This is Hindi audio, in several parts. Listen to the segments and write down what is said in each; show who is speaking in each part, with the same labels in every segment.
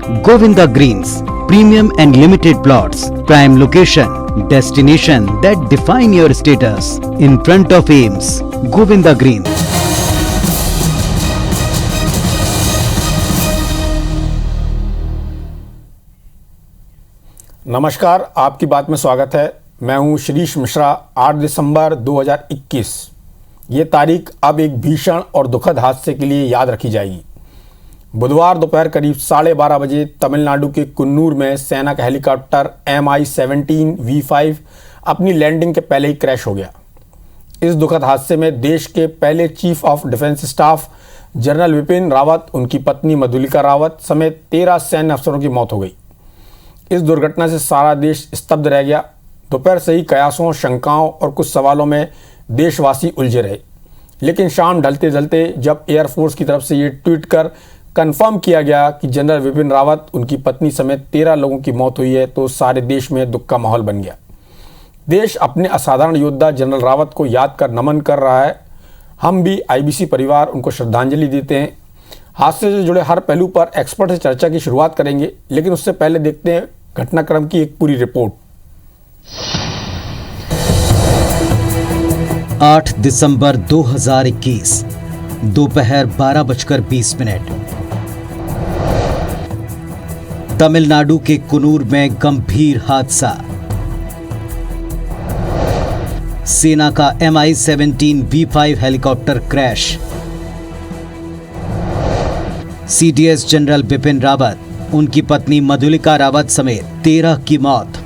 Speaker 1: Govinda Greens, premium and limited plots, prime location, destination that define your status. In front of Ames, Govinda Greens.
Speaker 2: नमस्कार, आपकी बात में स्वागत है। मैं हूं श्रीश मिश्रा। 8 दिसंबर 2021 ये तारीख अब एक भीषण और दुखद हादसे के लिए याद रखी जाएगी। बुधवार दोपहर करीब 12:30 बजे तमिलनाडु के कुन्नूर में सेना का हेलीकॉप्टर MI-17 V5 अपनी लैंडिंग के पहले ही क्रैश हो गया। इस दुखद हादसे में देश के पहले chief of defence staff general Bipin Rawat, उनकी पत्नी मधुलिका रावत समेत 13 सैन्य अफसरों की मौत हो गई। इस दुर्घटना से सारा देश स्तब्ध रह गया। दोपहर से ही कयासों, शंकाओं और कुछ सवालों में देशवासी उलझे रहे, लेकिन शाम ढलते ढलते जब एयरफोर्स की तरफ से ये ट्वीट कर कंफर्म किया गया कि जनरल विपिन रावत, उनकी पत्नी समेत 13 लोगों की मौत हुई है, तो सारे देश में दुख का माहौल बन गया। देश अपने असाधारण योद्धा जनरल रावत को याद कर नमन कर रहा है। हम भी IBC परिवार उनको श्रद्धांजलि देते हैं। हादसे से जुड़े हर पहलू पर एक्सपर्ट से चर्चा की शुरुआत करेंगे, लेकिन उससे पहले देखते हैं घटनाक्रम की एक पूरी रिपोर्ट।
Speaker 1: 8 दिसंबर 2021 दोपहर 12:20 तमिलनाडु के कुन्नूर में गंभीर हादसा। सेना का MI-17 V5 helicopter crash. CDS general Bipin Rawat, उनकी पत्नी मधुलिका रावत समेत 13 की मौत।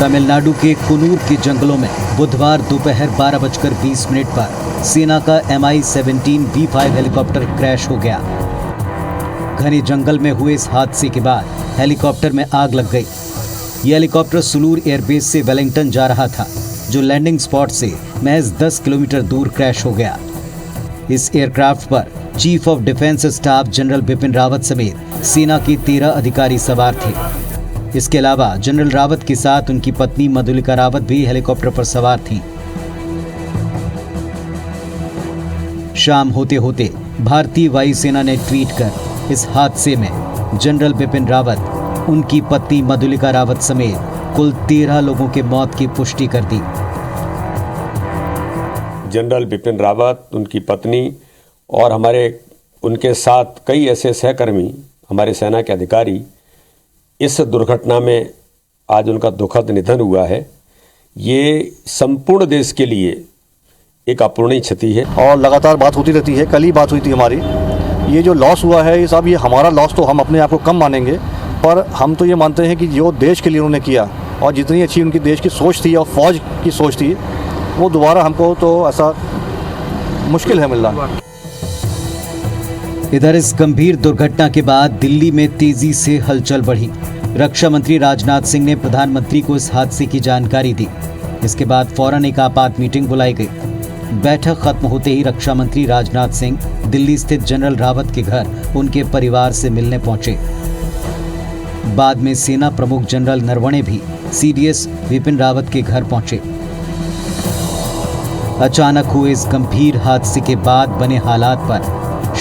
Speaker 1: तमिलनाडु के कुन्नूर के जंगलों में बुधवार दोपहर 12:20 पर सेना का MI-17 V5 हेलीकॉप्टर क्रैश हो गया। घने जंगल में हुए इस हादसे के बाद हेलीकॉप्टर में आग लग गई। यह हेलीकॉप्टर सुलूर एयरबेस से वेलिंगटन जा रहा था, जो लैंडिंग स्पॉट से महज 10 किलोमीटर दूर क्रैश हो गया। इस एयरक्राफ्ट पर chief of defence staff general Bipin Rawat समेत सेना के 13 अधिकारी सवार थे। इसके अलावा जनरल रावत के साथ उनकी पत्नी मधुलिका रावत भी हेलीकॉप्टर पर सवार थीं। शाम होते होते भारतीय वायुसेना ने ट्वीट कर इस हादसे में जनरल बिपिन रावत, उनकी पत्नी मधुलिका रावत समेत कुल 13 लोगों के मौत की पुष्टि कर दी।
Speaker 3: जनरल बिपिन रावत, उनकी पत्नी और उनके साथ कई ऐसे सहकर्मी, हमारे सेना के अधिकारी, इस दुर्घटना में आज उनका दुखद निधन हुआ है। ये संपूर्ण देश के लिए एक अपूरणीय क्षति है
Speaker 4: और लगातार बात होती रहती है। कल ही बात हुई थी हमारी। ये जो लॉस हुआ है, ये सब, ये हमारा लॉस तो हम अपने आप को कम मानेंगे, पर हम तो ये मानते हैं कि जो देश के लिए उन्होंने किया और जितनी अच्छी उनकी देश की सोच थी और फौज की सोच थी, वो दोबारा हमको तो ऐसा मुश्किल है मिलना।
Speaker 1: इधर इस गंभीर दुर्घटना के बाद दिल्ली में तेजी से हलचल बढ़ी। रक्षा मंत्री राजनाथ सिंह ने प्रधानमंत्री को इस हादसे की जानकारी दी। इसके बाद फौरन एक आपात मीटिंग बुलाई गई। बैठक खत्म होते ही रक्षा मंत्री राजनाथ सिंह दिल्ली स्थित जनरल रावत के घर उनके परिवार से मिलने पहुंचे। बाद में सेना प्रमुख जनरल नरवणे भी CDS विपिन रावत के घर पहुंचे। अचानक हुए इस गंभीर हादसे के बाद बने हालात पर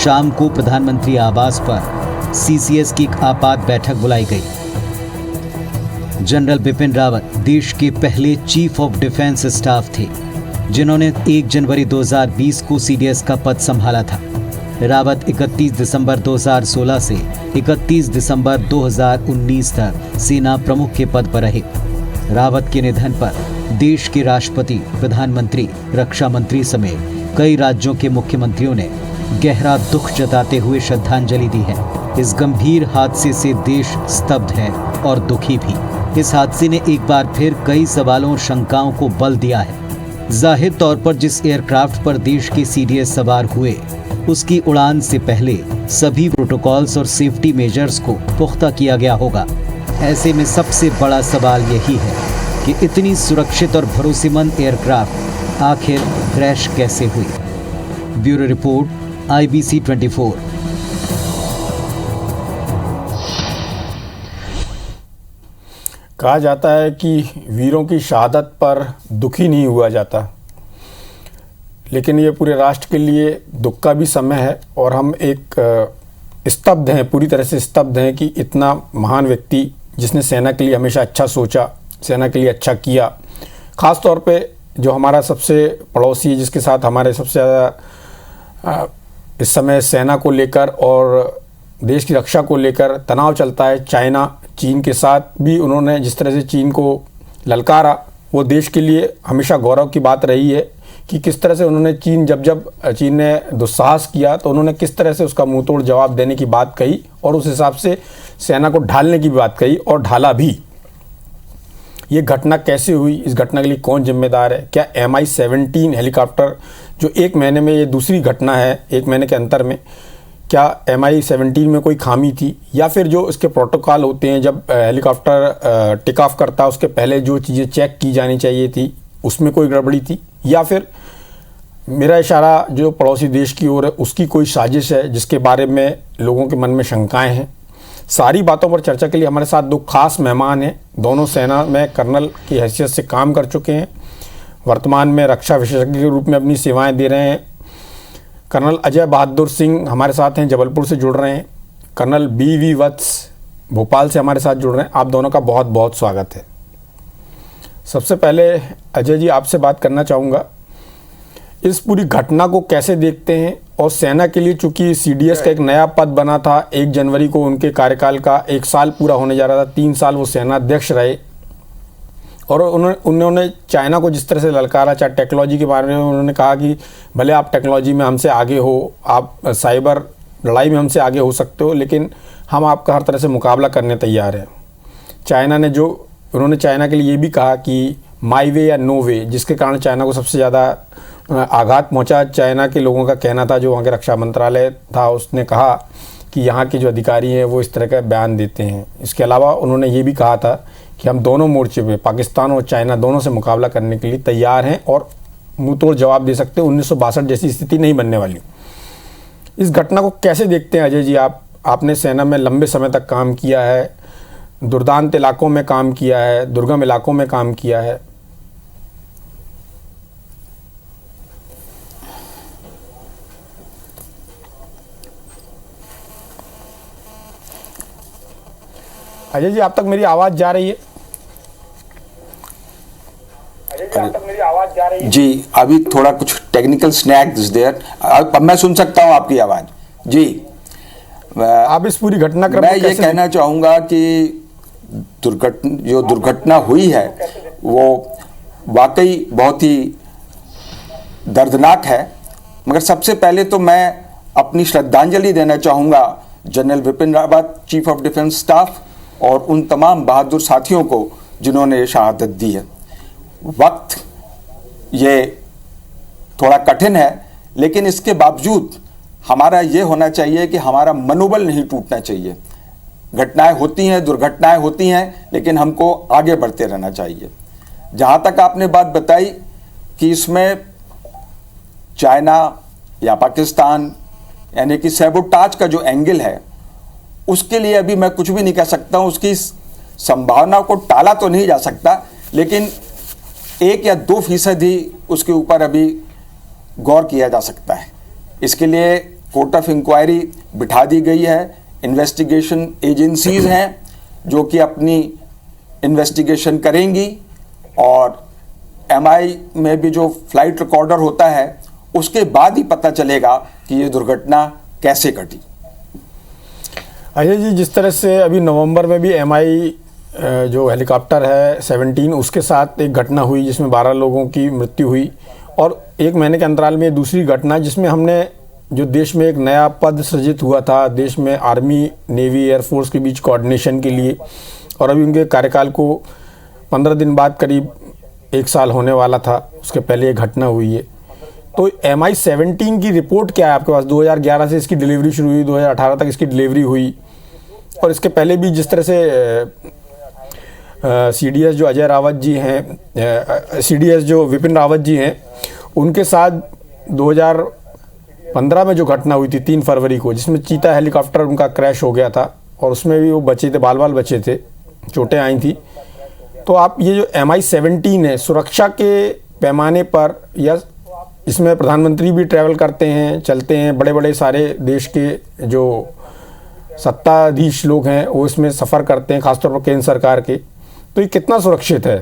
Speaker 1: शाम को प्रधानमंत्री आवास पर CCS की एक आपात बैठक बुलाई गई। जनरल बिपिन रावत देश के पहले चीफ ऑफ डिफेंस स्टाफ थे, जिन्होंने 1 जनवरी 2020 को CDS का पद संभाला था। रावत 31 दिसंबर 2016 से 31 दिसंबर 2019 तक सेना प्रमुख के पद पर रहे। रावत के निधन पर देश के राष्ट्रपति, प्रधानमंत्री, रक्षा मंत्री समेत कई राज्यों के मुख्यमंत्रियों ने गहरा दुख जताते हुए श्रद्धांजलि दी है। इस गंभीर हादसे से देश स्तब्ध है और दुखी भी। इस हादसे ने एक बार फिर कई सवालों और शंकाओं को बल दिया है। जाहिर तौर पर जिस एयरक्राफ्ट पर देश के CDS सवार हुए, उसकी उड़ान से पहले सभी प्रोटोकॉल्स और सेफ्टी मेजर्स को पुख्ता किया गया होगा। ऐसे में सबसे बड़ा सवाल यही है कि इतनी सुरक्षित और भरोसेमंद एयरक्राफ्ट आखिर क्रैश कैसे हुई। Bureau report IBC 24।
Speaker 2: कहा जाता है कि वीरों की शहादत पर दुखी नहीं हुआ जाता, लेकिन ये पूरे राष्ट्र के लिए दुख का भी समय है और हम एक स्तब्ध हैं, पूरी तरह से स्तब्ध हैं कि इतना महान व्यक्ति जिसने सेना के लिए हमेशा अच्छा सोचा, सेना के लिए अच्छा किया, ख़ास तौर पे जो हमारा सबसे पड़ोसी है जिसके साथ हमारे सबसे ज़्यादा इस समय सेना को लेकर और देश की रक्षा को लेकर तनाव चलता है, चाइना, चीन के साथ भी उन्होंने जिस तरह से चीन को ललकारा, वो देश के लिए हमेशा गौरव की बात रही है कि किस तरह से उन्होंने जब चीन ने दुस्साहस किया तो उन्होंने किस तरह से उसका मुंह तोड़ जवाब देने की बात कही और उस हिसाब से सेना को ढालने की भी बात कही और ढाला भी। ये घटना कैसे हुई, इस घटना के लिए कौन जिम्मेदार है? क्या MI-17 हेलीकॉप्टर जो एक महीने में, ये दूसरी घटना है एक महीने के अंतर में, क्या MI-17 में कोई खामी थी या फिर जो इसके प्रोटोकॉल होते हैं जब हेलीकॉप्टर टेक ऑफ करता है उसके पहले जो चीज़ें चेक की जानी चाहिए थी उसमें कोई गड़बड़ी थी, या फिर मेरा इशारा जो पड़ोसी देश की ओर है उसकी कोई साजिश है जिसके बारे में लोगों के मन में शंकाएं हैं? सारी बातों पर चर्चा के लिए हमारे साथ दो खास मेहमान हैं। दोनों सेना में कर्नल की हैसियत से काम कर चुके हैं, वर्तमान में रक्षा विशेषज्ञ के रूप में अपनी सेवाएं दे रहे हैं। कर्नल अजय बहादुर सिंह हमारे साथ हैं, जबलपुर से जुड़ रहे हैं। कर्नल BV वत्स भोपाल से हमारे साथ जुड़ रहे हैं। आप दोनों का बहुत बहुत स्वागत है। सबसे पहले अजय जी आपसे बात करना चाहूँगा, इस पूरी घटना को कैसे देखते हैं? और सेना के लिए चूंकि CDS का एक नया पद बना था, 1 जनवरी को उनके कार्यकाल का 1 साल पूरा होने जा रहा था, 3 साल वो सेना अध्यक्ष रहे और उन्होंने चाइना को जिस तरह से ललकारा, चाहे टेक्नोलॉजी के बारे में उन्होंने कहा कि भले आप टेक्नोलॉजी में हमसे आगे हो, आप साइबर लड़ाई में हमसे आगे हो सकते हो, लेकिन हम आपका हर तरह से मुकाबला करने तैयार हैं। उन्होंने चाइना के लिए ये भी कहा कि माई वे या नो वे, जिसके कारण चाइना को सबसे ज़्यादा आघात पहुंचा। चाइना के लोगों का कहना था, जो वहाँ के रक्षा मंत्रालय था उसने कहा कि यहाँ के जो अधिकारी हैं वो इस तरह का बयान देते हैं। इसके अलावा उन्होंने ये भी कहा था कि हम दोनों मोर्चे पे, पाकिस्तान और चाइना दोनों से मुकाबला करने के लिए तैयार हैं और मुँह तोड़ जवाब दे सकते हैं। 1962 जैसी स्थिति नहीं बनने वाली। इस घटना को कैसे देखते हैं अजय जी? आपने सेना में लंबे समय तक काम किया है, दुर्दांत इलाकों में काम किया है, दुर्गम इलाकों में काम किया है। अजय जी आप तक मेरी आवाज जा रही है?
Speaker 5: जी, अभी थोड़ा कुछ टेक्निकल स्नैक्स देयर। अब मैं सुन सकता हूं आपकी आवाज। जी,
Speaker 2: आप इस पूरी घटनाक्रम
Speaker 5: मैं ये कहना चाहूँगा कि जो दुर्घटना हुई है वो वाकई बहुत ही दर्दनाक है, मगर सबसे पहले तो मैं अपनी श्रद्धांजलि देना चाहूँगा general Bipin Rawat, chief of defence staff, और उन तमाम बहादुर साथियों को जिन्होंने शहादत दी है। वक्त ये थोड़ा कठिन है, लेकिन इसके बावजूद हमारा ये होना चाहिए कि हमारा मनोबल नहीं टूटना चाहिए। घटनाएं होती हैं, दुर्घटनाएं होती हैं, लेकिन हमको आगे बढ़ते रहना चाहिए। जहाँ तक आपने बात बताई कि इसमें चाइना या पाकिस्तान यानी कि सैबोटाज का जो एंगल है, उसके लिए अभी मैं कुछ भी नहीं कह सकता हूँ। उसकी संभावना को टाला तो नहीं जा सकता, लेकिन 1 या 2% ही उसके ऊपर अभी गौर किया जा सकता है। इसके लिए कोर्ट ऑफ इंक्वायरी बिठा दी गई है, इन्वेस्टिगेशन एजेंसीज हैं जो कि अपनी इन्वेस्टिगेशन करेंगी, और MI में भी जो फ्लाइट रिकॉर्डर होता है उसके बाद ही पता चलेगा कि ये दुर्घटना कैसे घटी।
Speaker 2: अजय जी, जिस तरह से अभी नवंबर में भी MI जो हेलीकॉप्टर है 17 उसके साथ एक घटना हुई जिसमें 12 लोगों की मृत्यु हुई, और 1 महीने के अंतराल में दूसरी घटना जिसमें हमने जो देश में एक नया पद सृजित हुआ था, देश में आर्मी, नेवी, एयरफोर्स के बीच कोऑर्डिनेशन के लिए, और अभी उनके कार्यकाल को 15 दिन बाद करीब 1 साल होने वाला था, उसके पहले ये घटना हुई है। तो MI-17 की रिपोर्ट क्या है आपके पास? 2011 से इसकी डिलीवरी शुरू हुई, 2018 तक इसकी डिलीवरी हुई, और इसके पहले भी जिस तरह से CDS जो अजय रावत जी हैं, CDS जो विपिन रावत जी हैं, उनके साथ 2015 में जो घटना हुई थी 3 फरवरी को, जिसमें चीता हेलीकॉप्टर उनका क्रैश हो गया था और उसमें भी वो बचे थे, बाल बचे थे, चोटें आई थी। तो आप ये जो MI-17 है, सुरक्षा के पैमाने पर, या इसमें प्रधानमंत्री भी ट्रैवल करते हैं, चलते हैं, बड़े बड़े सारे देश के जो सत्ताधीश लोग हैं वो इसमें सफ़र करते हैं, खासतौर पर केंद्र सरकार के, तो ये कितना सुरक्षित है?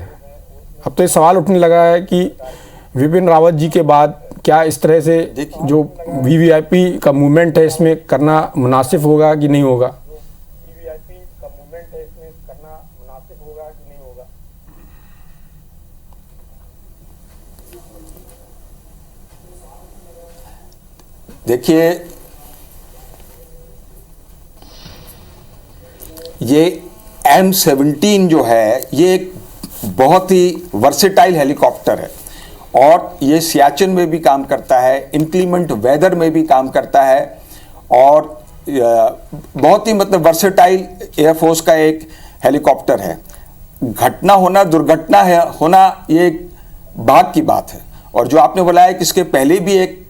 Speaker 2: अब तो ये सवाल उठने लगा है कि विपिन रावत जी के बाद क्या इस तरह से जो वीवीआईपी का मूवमेंट है इसमें करना मुनासिब होगा कि नहीं होगा?
Speaker 5: देखिए, ये M17 जो है ये एक बहुत ही वर्सेटाइल हेलीकॉप्टर है और ये सियाचिन में भी काम करता है, इंक्लीमेंट वेदर में भी काम करता है और बहुत ही मतलब वर्सेटाइल एयरफोर्स का एक हेलीकॉप्टर है। घटना होना, दुर्घटना है होना, ये एक भाग की बात है। और जो आपने बोला है कि इसके पहले भी एक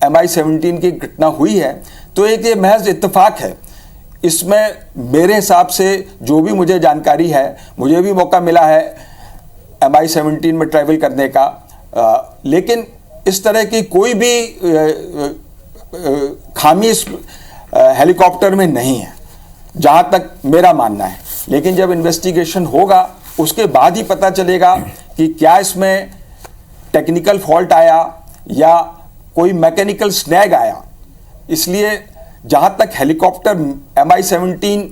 Speaker 5: MI-17 की घटना हुई है, तो एक ये महज इत्तेफाक है। इसमें मेरे हिसाब से जो भी मुझे जानकारी है, मुझे भी मौका मिला है MI-17 में ट्रैवल करने का, लेकिन इस तरह की कोई भी खामी इस हेलीकॉप्टर में नहीं है, जहां तक मेरा मानना है। लेकिन जब इन्वेस्टिगेशन होगा उसके बाद ही पता चलेगा कि क्या इसमें टेक्निकल फॉल्ट आया या कोई मैकेनिकल स्नैग आया। इसलिए जहां तक हेलीकॉप्टर MI-17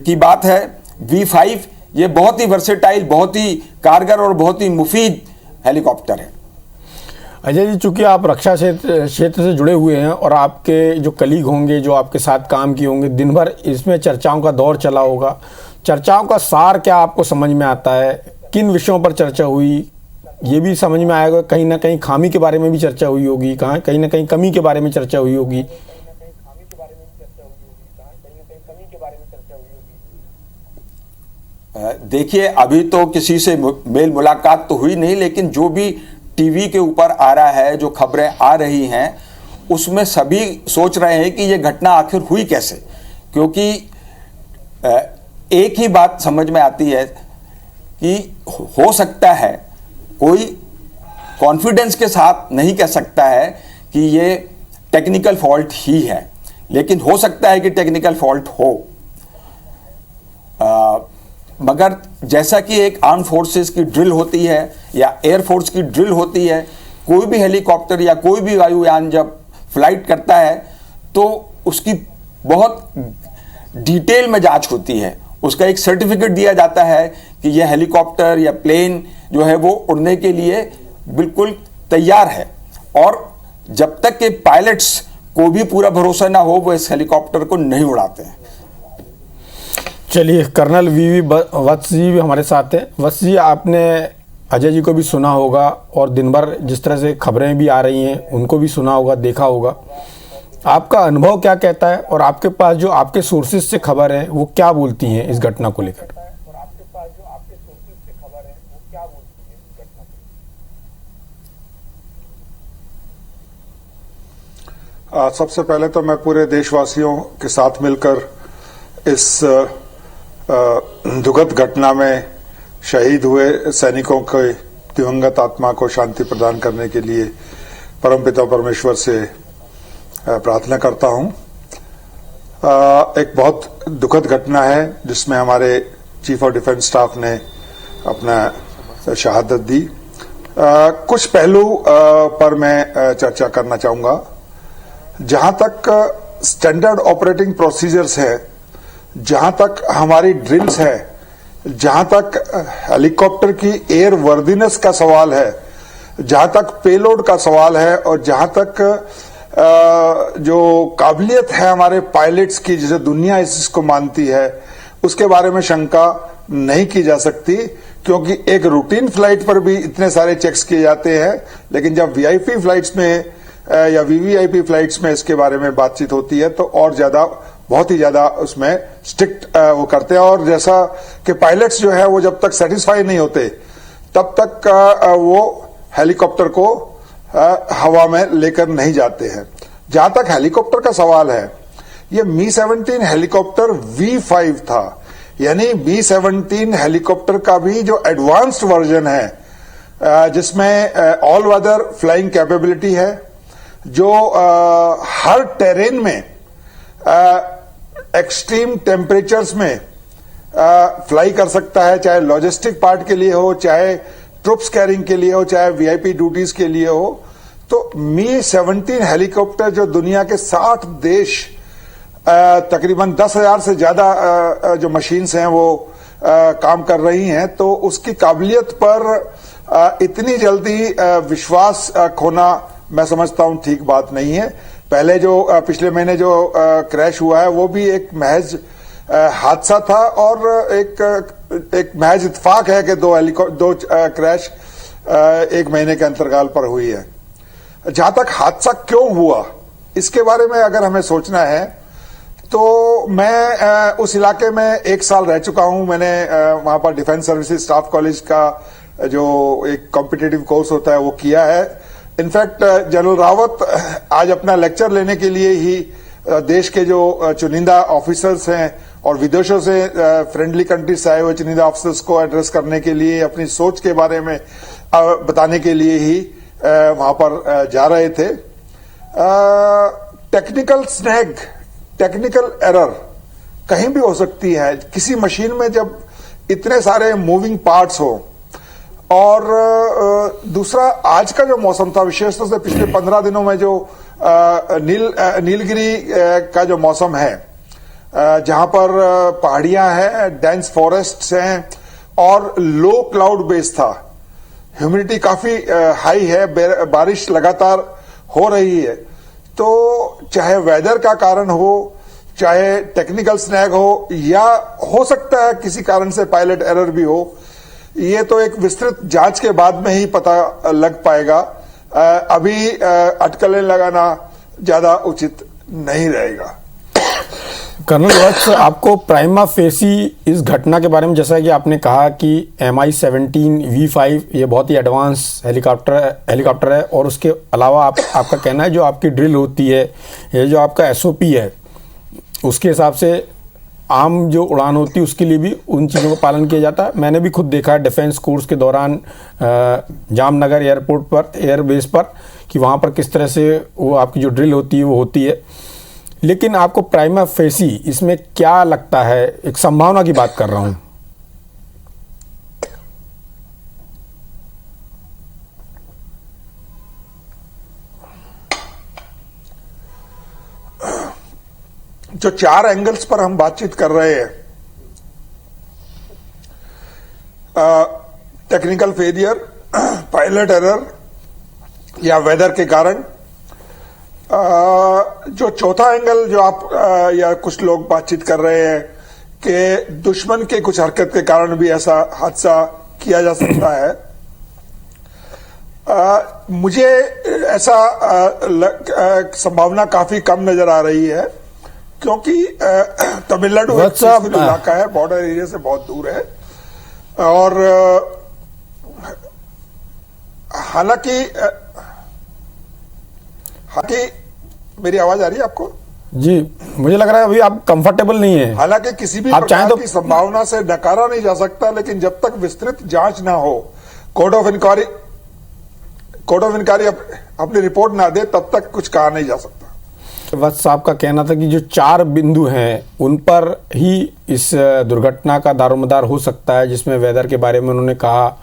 Speaker 5: की बात है, V5 ये बहुत ही वर्सेटाइल, बहुत ही कारगर और बहुत ही मुफीद हेलीकॉप्टर है।
Speaker 2: अजय जी, चूंकि आप रक्षा क्षेत्र से जुड़े हुए हैं और आपके जो कलीग होंगे, जो आपके साथ काम किए होंगे, दिन भर इसमें चर्चाओं का दौर चला होगा। चर्चाओं का सार क्या आपको समझ में आता है? किन विषयों पर चर्चा हुई ये भी समझ में आएगा? कहीं ना कहीं खामी के बारे में भी चर्चा हुई होगी, कहीं ना कहीं कमी के बारे में चर्चा हुई होगी।
Speaker 5: देखिए, अभी तो किसी से मेल मुलाकात तो हुई नहीं, लेकिन जो भी टीवी के ऊपर आ रहा है, जो खबरें आ रही हैं, उसमें सभी सोच रहे हैं कि ये घटना आखिर हुई कैसे। क्योंकि एक ही बात समझ में आती है कि हो सकता है, कोई कॉन्फिडेंस के साथ नहीं कह सकता है कि ये टेक्निकल फॉल्ट ही है, लेकिन हो सकता है कि टेक्निकल फॉल्ट हो। मगर जैसा कि एक आर्म फोर्सेस की ड्रिल होती है या एयरफोर्स की ड्रिल होती है, कोई भी हेलीकॉप्टर या कोई भी वायुयान जब फ्लाइट करता है तो उसकी बहुत डिटेल में जांच होती है। उसका एक सर्टिफिकेट दिया जाता है कि यह हेलीकॉप्टर या प्लेन जो है वो उड़ने के लिए बिल्कुल तैयार है। और जब तक के पायलट्स को भी पूरा भरोसा ना हो, वो इस हेलीकॉप्टर को नहीं उड़ाते हैं।
Speaker 2: चलिए, कर्नल वीवी वत्स जी भी हमारे साथ हैं। वत्स जी, आपने अजय जी को भी सुना होगा और दिन भर जिस तरह से खबरें भी आ रही हैं उनको भी सुना होगा, देखा होगा। आपका अनुभव क्या कहता है और आपके पास जो आपके सोर्सेज से खबर है वो क्या बोलती हैं इस घटना को लेकर?
Speaker 6: सबसे पहले तो मैं पूरे देशवासियों के साथ मिलकर इस दुखद घटना में शहीद हुए सैनिकों के दिवंगत आत्मा को शांति प्रदान करने के लिए परमपिता परमेश्वर से प्रार्थना करता हूं। एक बहुत दुखद घटना है जिसमें हमारे चीफ ऑफ डिफेंस स्टाफ ने अपना शहादत दी। कुछ पहलू पर मैं चर्चा करना चाहूंगा। जहां तक स्टैंडर्ड ऑपरेटिंग प्रोसीजर्स है, जहां तक हमारी ड्रिल्स है, जहां तक हेलीकॉप्टर की एयर वर्दीनेस का सवाल है, जहां तक पेलोड का सवाल है और जहां तक जो काबिलियत है हमारे पायलट्स की, जिसे दुनिया इसको मानती है, उसके बारे में शंका नहीं की जा सकती। क्योंकि एक रूटीन फ्लाइट पर भी इतने सारे चेक्स किए जाते हैं, लेकिन जब वीआईपी फ्लाइट्स में या वीवीआईपी फ्लाइट्स में इसके बारे में बातचीत होती है तो और ज्यादा, बहुत ही ज्यादा उसमें स्ट्रिक्ट वो करते हैं। और जैसा कि पायलट्स जो है वो जब तक सेटिस्फाई नहीं होते तब तक वो हेलीकॉप्टर को हवा में लेकर नहीं जाते हैं। जहां तक हेलीकॉप्टर का सवाल है, ये Mi-17 हेलीकॉप्टर V5 था, यानी Mi-17 हेलीकॉप्टर का भी जो एडवांस्ड वर्जन है, जिसमें ऑल वेदर फ्लाइंग कैपेबिलिटी है, जो हर टेरेन में एक्सट्रीम टेम्परेचर्स में फ्लाई कर सकता है, चाहे लॉजिस्टिक पार्ट के लिए हो, चाहे ट्रुप्स कैरिंग के लिए हो, चाहे वीआईपी ड्यूटीज के लिए हो। तो मी 17 हेलीकॉप्टर जो दुनिया के 60 देश तकरीबन 10,000 से ज्यादा जो मशीन्स हैं वो काम कर रही हैं, तो उसकी काबिलियत पर इतनी जल्दी विश्वास खोना मैं समझता हूं ठीक बात नहीं है। पहले जो पिछले महीने जो क्रैश हुआ है वो भी एक महज हादसा था और एक महज इत्तेफाक है कि दो क्रैश एक महीने के अंतराल पर हुई है। जहां तक हादसा क्यों हुआ इसके बारे में अगर हमें सोचना है तो मैं उस इलाके में 1 साल रह चुका हूं। मैंने वहां पर डिफेंस सर्विसेज स्टाफ कॉलेज का जो एक कॉम्पिटिटिव कोर्स होता है वो किया है। इनफैक्ट जनरल रावत आज अपना लेक्चर लेने के लिए ही देश के जो चुनिंदा ऑफिसर्स हैं और विदेशों से फ्रेंडली कंट्रीज से आए हुए चुनिंदा ऑफिसर्स को एड्रेस करने के लिए, अपनी सोच के बारे में बताने के लिए ही वहां पर जा रहे थे। टेक्निकल स्नैग, टेक्निकल एरर कहीं भी हो सकती है। किसी मशीन में जब इतने सारे मूविंग पार्ट्स हो और दूसरा आज का जो मौसम था, विशेष तौर से पिछले 15 दिनों में जो नीलगिरी का जो मौसम है, जहां पर पहाड़ियां हैं, डेंस फॉरेस्ट्स हैं और लो क्लाउड बेस था, ह्यूमिडिटी काफी हाई है, बारिश लगातार हो रही है। तो चाहे वेदर का कारण हो, चाहे टेक्निकल स्नैग हो, या हो सकता है किसी कारण से पायलट एरर भी हो, ये तो एक विस्तृत जांच के बाद में ही पता लग पाएगा। अभी अटकलें लगाना ज्यादा उचित नहीं रहेगा।
Speaker 2: कर्नल वत्स, आपको प्राइमा फेसी इस घटना के बारे में, जैसा कि आपने कहा कि MI-17 V5 ये बहुत ही एडवांस हेलीकॉप्टर है और उसके अलावा आपका कहना है जो आपकी ड्रिल होती है, ये जो आपका SOP है, उसके हिसाब से आम जो उड़ान होती है उसके लिए भी उन चीज़ों का पालन किया जाता है। मैंने भी खुद देखा है डिफेंस कोर्स के दौरान जामनगर एयरपोर्ट पर, एयरबेस पर, कि वहाँ पर किस तरह से वो आपकी जो ड्रिल होती है वो होती है। लेकिन आपको प्राइमा फेसी इसमें क्या लगता है? एक संभावना की बात कर रहा हूँ।
Speaker 6: जो 4 एंगल्स पर हम बातचीत कर रहे हैं, टेक्निकल फेलियर, पायलट एरर या वेदर के कारण, जो चौथा एंगल जो आप या कुछ लोग बातचीत कर रहे हैं कि दुश्मन के कुछ हरकत के कारण भी ऐसा हादसा किया जा सकता है, मुझे ऐसा संभावना काफी कम नजर आ रही है, क्योंकि तमिलनाडु एक इलाका है, बॉर्डर एरिया से बहुत दूर है। और हालांकि मेरी आवाज आ रही है आपको? जी,
Speaker 2: मुझे लग रहा है अभी आप कंफर्टेबल नहीं है।
Speaker 6: हालांकि किसी भी प्रकार की संभावना से नकारा नहीं जा सकता, लेकिन जब तक विस्तृत जांच ना हो, कोर्ट ऑफ इंक्वायरी अपनी रिपोर्ट ना दे, तब तक कुछ कहा नहीं जा सकता।
Speaker 2: वत्स साहब का कहना था कि जो 4 बिंदु हैं उन पर ही इस दुर्घटना का दारोमदार हो सकता है, जिसमें वेदर के बारे में उन्होंने कहा,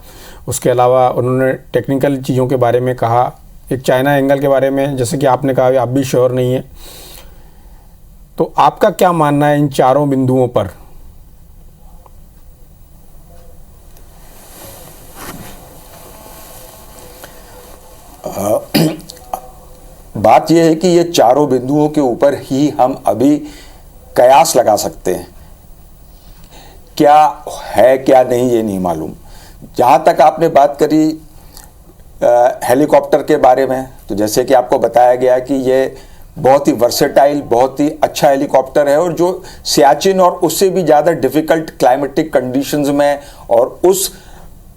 Speaker 2: उसके अलावा उन्होंने टेक्निकल चीज़ों के बारे में कहा, एक चाइना एंगल के बारे में, जैसे कि आपने कहा आप भी श्योर नहीं है। तो आपका क्या मानना है इन 4 बिंदुओं पर?
Speaker 5: बात यह है कि ये 4 बिंदुओं के ऊपर ही हम अभी कयास लगा सकते हैं। क्या है क्या नहीं ये नहीं मालूम। जहां तक आपने बात करी हेलीकॉप्टर के बारे में, तो जैसे कि आपको बताया गया कि ये बहुत ही वर्सेटाइल, बहुत ही अच्छा हेलीकॉप्टर है और जो सियाचिन और उससे भी ज़्यादा डिफ़िकल्ट क्लाइमेटिक कंडीशंस में और उस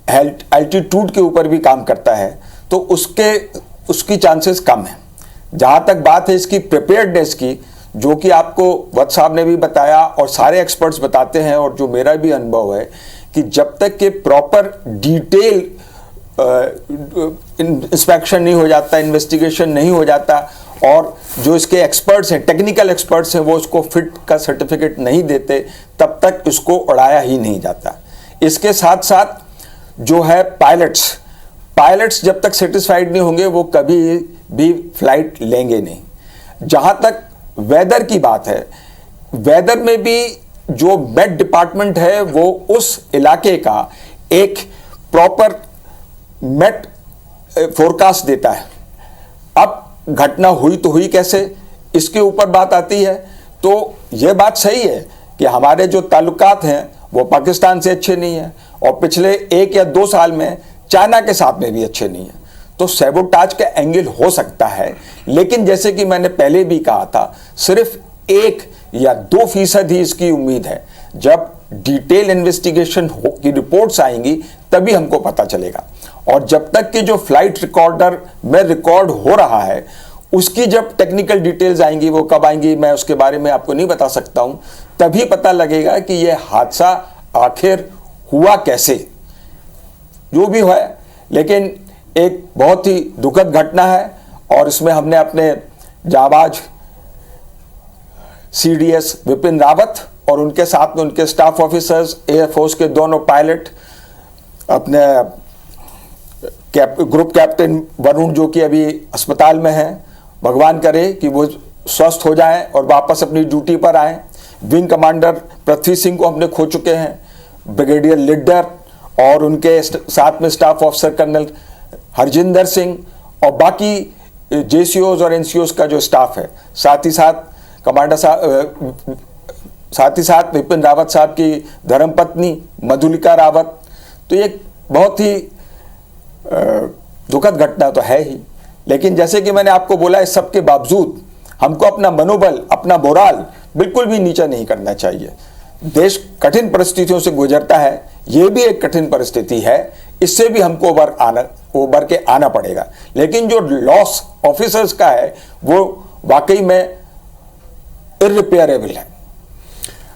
Speaker 5: एल्टीट्यूड के ऊपर भी काम करता है, तो उसकी चांसेस कम है। जहाँ तक बात है इसकी प्रिपेयर्डनेस की, जो कि आपको वत्स साहब ने भी बताया और सारे एक्सपर्ट्स बताते हैं और जो मेरा भी अनुभव है कि जब तक कि प्रॉपर डिटेल इंस्पेक्शन नहीं हो जाता, इन्वेस्टिगेशन नहीं हो जाता और जो इसके एक्सपर्ट्स हैं, टेक्निकल एक्सपर्ट्स हैं, वो इसको फिट का सर्टिफिकेट नहीं देते, तब तक इसको उड़ाया ही नहीं जाता। इसके साथ साथ जो है पायलट्स जब तक सेटिस्फाइड नहीं होंगे वो कभी भी फ्लाइट लेंगे नहीं। जहां तक वेदर की बात है, वेदर में भी जो मेट डिपार्टमेंट है वो उस इलाके का एक प्रॉपर मेट फोरकास्ट देता है। अब घटना हुई तो हुई कैसे, इसके ऊपर बात आती है। तो यह बात सही है कि हमारे जो ताल्लुकात हैं वो पाकिस्तान से अच्छे नहीं हैं, और पिछले 1 या 2 साल में चाइना के साथ में भी अच्छे नहीं हैं। तो सैबोटाज का एंगल हो सकता है, लेकिन जैसे कि मैंने पहले भी कहा था, सिर्फ 1 या 2% ही इसकी उम्मीद है। जब डिटेल इन्वेस्टिगेशन की रिपोर्ट्स आएंगी तभी हमको पता चलेगा। और जब तक कि जो फ्लाइट रिकॉर्डर में रिकॉर्ड हो रहा है उसकी जब टेक्निकल डिटेल्स आएंगी, वो कब आएंगी मैं उसके बारे में आपको नहीं बता सकता हूं। तभी पता लगेगा कि यह हादसा आखिर हुआ कैसे। जो भी है, लेकिन एक बहुत ही दुखद घटना है, और इसमें हमने अपने जाबाज CDS विपिन रावत और उनके साथ में उनके स्टाफ ऑफिसर्स, एयरफोर्स के दोनों पायलट, अपने ग्रुप कैप्टन वरुण जो कि अभी अस्पताल में हैं, भगवान करे कि वो स्वस्थ हो जाएं और वापस अपनी ड्यूटी पर आएं। विंग कमांडर पृथ्वी सिंह को हमने खो चुके हैं, ब्रिगेडियर लिडर और उनके साथ में staff officer colonel Harjinder Singh, और बाकी JCOs और NCOs का जो स्टाफ है, साथ ही साथ विपिन रावत साहब की धर्मपत्नी मधुलिका रावत। तो ये बहुत ही दुखद घटना तो है ही, लेकिन जैसे कि मैंने आपको बोला, इस सब के बावजूद हमको अपना मनोबल, अपना मोराल बिल्कुल भी नीचा नहीं करना चाहिए। देश कठिन परिस्थितियों से गुजरता है, ये भी एक कठिन परिस्थिति है, इससे भी हमको उबर के आना पड़ेगा। लेकिन जो लॉस ऑफिसर्स का है वो वाकई में इररिपेयरेबल है।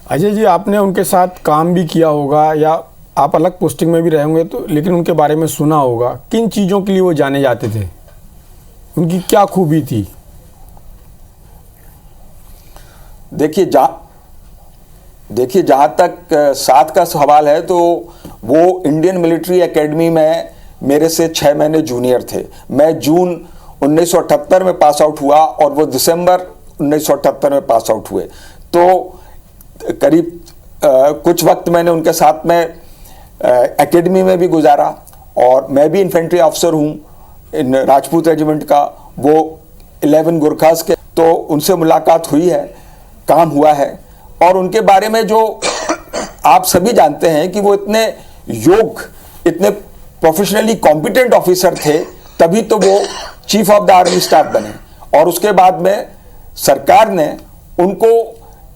Speaker 2: अजय जी, आपने उनके साथ काम भी किया होगा या आप अलग पोस्टिंग में भी रहे होंगे, तो लेकिन उनके बारे में सुना होगा। किन चीज़ों के लिए वो जाने जाते थे, उनकी क्या खूबी थी?
Speaker 5: देखिए जहां तक साथ का सवाल है, तो वो इंडियन मिलिट्री एकेडमी में मेरे से 6 महीने जूनियर थे। मैं जून 1978 में पास आउट हुआ और वो दिसंबर 1978 में पास आउट हुए। तो करीब कुछ वक्त मैंने उनके साथ में एकेडमी में भी गुजारा, और मैं भी इन्फेंट्री ऑफिसर हूँ इन राजपूत रेजिमेंट का, वो 11 गुरखास के। तो उनसे मुलाकात हुई है, काम हुआ है, और उनके बारे में जो आप सभी जानते हैं कि वो इतने इतने प्रोफेशनली कॉम्पिटेंट ऑफिसर थे, तभी तो वो chief of the army staff बने। और उसके बाद में सरकार ने उनको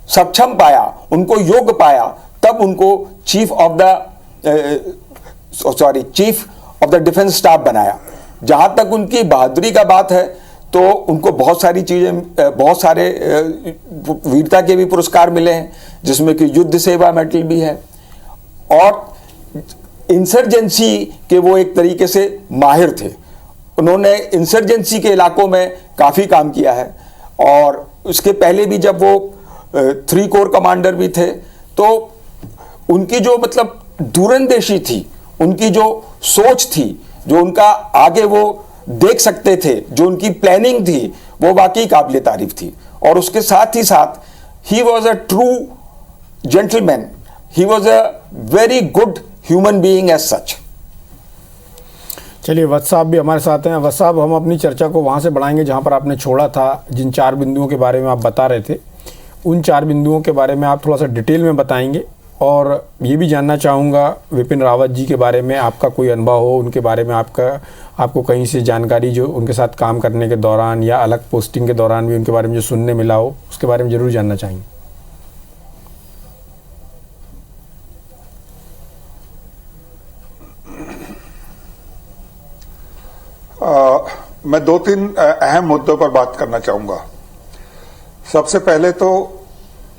Speaker 5: सक्षम पाया, उनको योग्य पाया, तब उनको chief of the defence staff बनाया। जहां तक उनकी बहादुरी का बात है, तो उनको बहुत सारी चीजें, बहुत सारे वीरता के भी पुरस्कार मिले हैं, जिसमें कि युद्ध सेवा मेडल भी है, और इंसर्जेंसी के वो एक तरीके से माहिर थे। उन्होंने इंसर्जेंसी के इलाकों में काफ़ी काम किया है, और उसके पहले भी जब वो 3 कोर कमांडर भी थे, तो उनकी जो मतलब दूरंदेशी थी, उनकी जो सोच थी, जो उनका आगे वो देख सकते थे, जो उनकी प्लानिंग थी, वो वाकई काबिल तारीफ थी। और उसके साथ ही साथ he was a true gentleman, he was a very good human being as such.
Speaker 2: चलिए, वत्स साहब भी हमारे साथ हैं। वत्स साहब, हम अपनी चर्चा को वहाँ से बढ़ाएंगे जहाँ पर आपने छोड़ा था। जिन 4 बिंदुओं के बारे में आप बता रहे थे, उन 4 बिंदुओं के बारे में आप थोड़ा सा डिटेल में बताएंगे, और ये भी जानना चाहूँगा विपिन रावत जी के बारे में आपका कोई अनुभव हो, उनके बारे में आपको कहीं से जानकारी जो उनके साथ काम करने के दौरान या अलग पोस्टिंग के दौरान भी उनके बारे में जो सुनने मिला हो, उसके बारे में ज़रूर जानना चाहेंगे।
Speaker 6: मैं 2-3 अहम मुद्दों पर बात करना चाहूंगा। सबसे पहले तो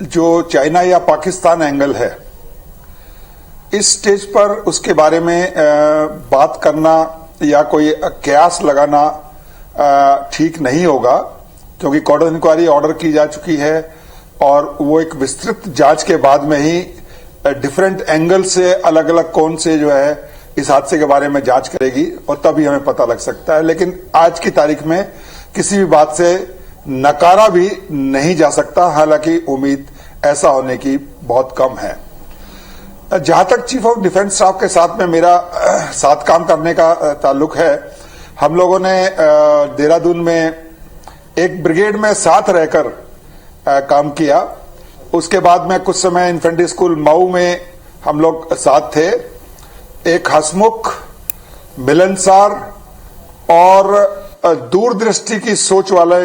Speaker 6: जो चाइना या पाकिस्तान एंगल है, इस स्टेज पर उसके बारे में बात करना या कोई कयास लगाना ठीक नहीं होगा, क्योंकि कॉर्डन इंक्वायरी ऑर्डर की जा चुकी है और वो एक विस्तृत जांच के बाद में ही डिफरेंट एंगल से अलग अलग कोण से जो है इस हादसे के बारे में जांच करेगी और तभी हमें पता लग सकता है। लेकिन आज की तारीख में किसी भी बात से नकारा भी नहीं जा सकता, हालांकि उम्मीद ऐसा होने की बहुत कम है। जहां तक चीफ ऑफ डिफेंस स्टाफ के साथ में मेरा साथ काम करने का ताल्लुक है, हम लोगों ने देहरादून में एक ब्रिगेड में साथ रहकर काम किया। उसके बाद में कुछ समय इन्फेंट्री स्कूल मऊ में हम लोग साथ थे। एक हसमुख, मिलनसार और दूरदृष्टि की सोच वाले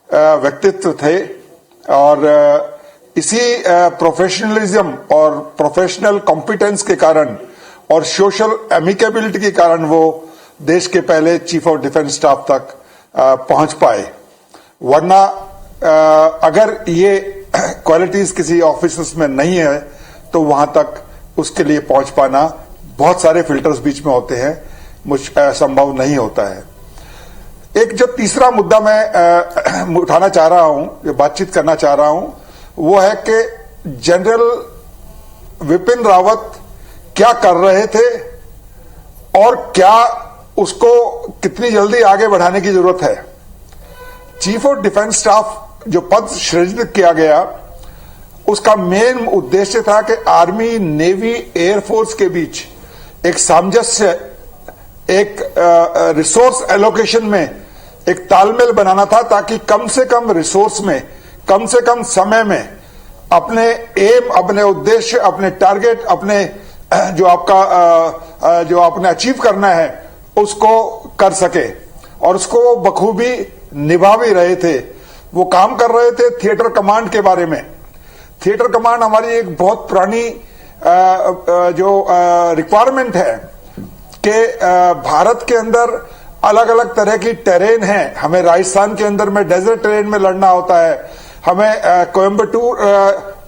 Speaker 6: व्यक्तित्व थे और इसी प्रोफेशनलिज्म और प्रोफेशनल कॉम्पिटेंस के कारण और सोशल एमिकेबिलिटी के कारण वो देश के पहले चीफ ऑफ डिफेंस स्टाफ तक पहुंच पाए। वरना अगर ये क्वालिटीज किसी ऑफिसर्स में नहीं है तो वहां तक उसके लिए पहुंच पाना, बहुत सारे फिल्टर्स बीच में होते हैं, संभव नहीं होता है। एक जो तीसरा मुद्दा मैं उठाना चाह रहा हूं, जो बातचीत करना चाह रहा हूं, वो है कि जनरल विपिन रावत क्या कर रहे थे और क्या उसको कितनी जल्दी आगे बढ़ाने की जरूरत है। चीफ ऑफ डिफेंस स्टाफ जो पद सृजित किया गया, उसका मेन उद्देश्य था कि आर्मी, नेवी, एयरफोर्स के बीच एक सामंजस्य, एक रिसोर्स एलोकेशन में एक तालमेल बनाना था, ताकि कम से कम रिसोर्स में, कम से कम समय में अपने एम, अपने उद्देश्य, अपने टारगेट, अपने जो आपने अचीव करना है उसको कर सके। और उसको वो बखूबी निभा भी रहे थे। वो काम कर रहे थे थिएटर कमांड के बारे में। थिएटर कमांड हमारी एक बहुत पुरानी जो रिक्वायरमेंट है कि भारत के अंदर अलग अलग तरह की टेरेन है। हमें राजस्थान के अंदर में डेजर्ट टेरेन में लड़ना होता है, हमें कोयम्बटूर